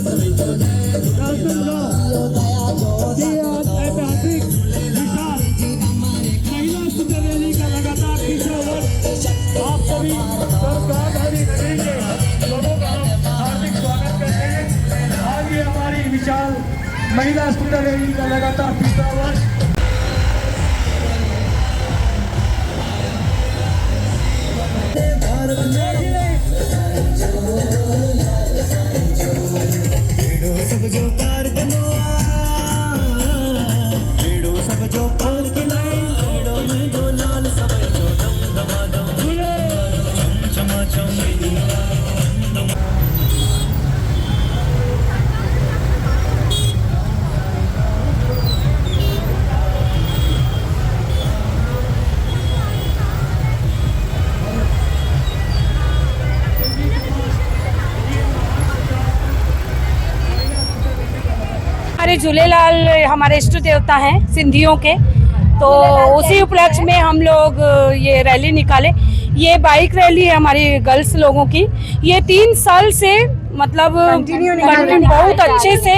ऐतिहासिक विशाल महिला scooter rally का लगातार तीसरा वर्ष आप सभी सरकारधारी नगरी के लोगों का हार्दिक स्वागत करते हैं। आज ये हमारी विशाल महिला स्कूटर रैली का लगातार तीसरा वर्ष हमारे झूलेलाल हमारे इष्ट देवता हैं सिंधियों के, तो उसी उपलक्ष्य में हम लोग ये रैली निकाले। ये बाइक रैली है हमारी गर्ल्स लोगों की। ये 3 साल से मतलब बहुत अच्छे से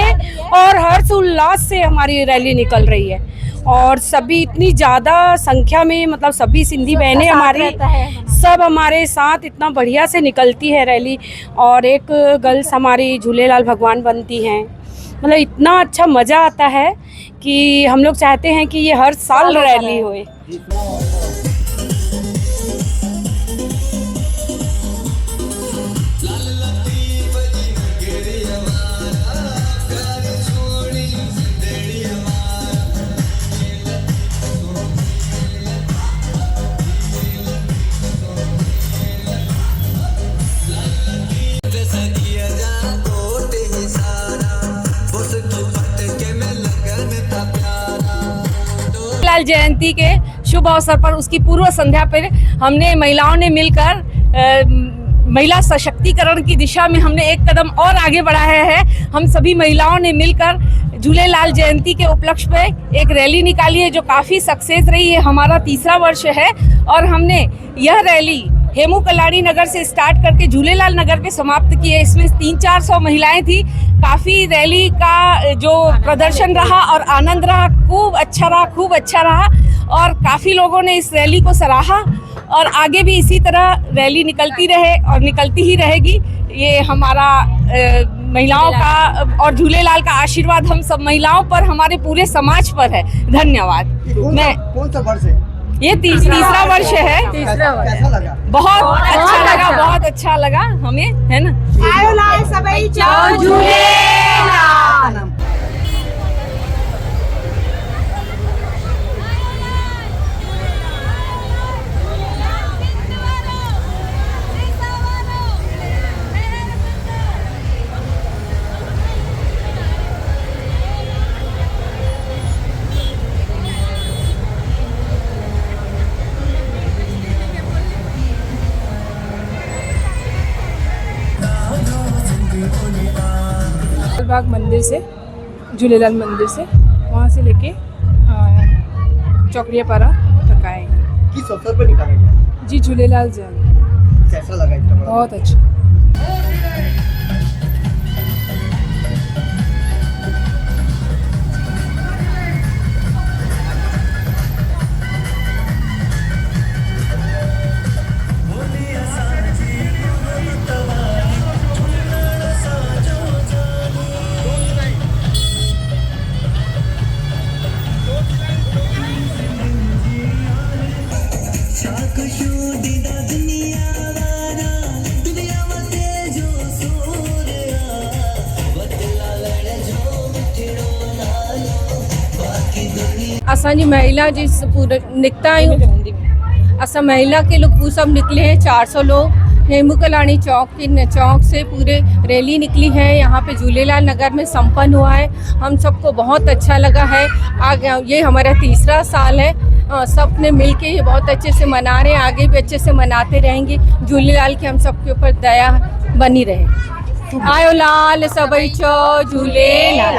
और हर्ष उल्लास से हमारी रैली निकल रही है और सभी इतनी ज़्यादा संख्या में मतलब सभी सिंधी बहनें हमारी सब हमारे साथ इतना बढ़िया से निकलती है रैली। और एक गर्ल्स हमारी झूलेलाल भगवान बनती हैं, मतलब इतना अच्छा मज़ा आता है कि हम लोग चाहते हैं कि ये हर साल रैली होए। झूलेलाल जयंती के शुभ अवसर पर उसकी पूर्व संध्या पर हमने महिलाओं ने मिलकर महिला सशक्तिकरण की दिशा में हमने एक कदम और आगे बढ़ाया है। हम सभी महिलाओं ने मिलकर झूलेलाल जयंती के उपलक्ष्य पे एक रैली निकाली है जो काफ़ी सक्सेस रही है। हमारा तीसरा वर्ष है और हमने यह रैली हेमू कलाड़ी नगर से स्टार्ट करके झूलेलाल नगर पे समाप्त की है। इसमें 300-400 महिलाएं थी। काफ़ी रैली का जो प्रदर्शन रहा और आनंद रहा, खूब अच्छा रहा और काफ़ी लोगों ने इस रैली को सराहा और आगे भी इसी तरह रैली निकलती रहे और निकलती ही रहेगी। ये हमारा महिलाओं का और झूलेलाल का आशीर्वाद हम सब महिलाओं पर, हमारे पूरे समाज पर है। धन्यवाद। मैं कौन सा वर्ष है? ये तीसरा वर्ष है। कैसा लगा? बहुत अच्छा लगा हमें, है ना। आयो लाल सबई चौ झूलेलाल। बाग मंदिर से, झूलेलाल मंदिर से, वहाँ से लेके चौकड़ियापारा तक आएंगे। किस अवसर पर निकाला गया? जी झूलेलाल जयंती। कैसा लगा इतना बड़ा? बहुत अच्छा। असांजी महिला जिस पूरे निकता आहियूं, असां महिला के लोग सब निकले हैं। 400 लोग हेमू कलाड़ी चौक से पूरे रैली निकली है। यहाँ पे झूलेलाल नगर में संपन्न हुआ है। हम सबको बहुत अच्छा लगा है। आगे ये हमारा तीसरा साल है। सब ने मिल के ये बहुत अच्छे से मना रहे हैं, आगे भी अच्छे से मनाते रहेंगे। झूलेलाल की हम सबके ऊपर दया बनी रहे। आयो लाल सबई चौ झूलेलाल।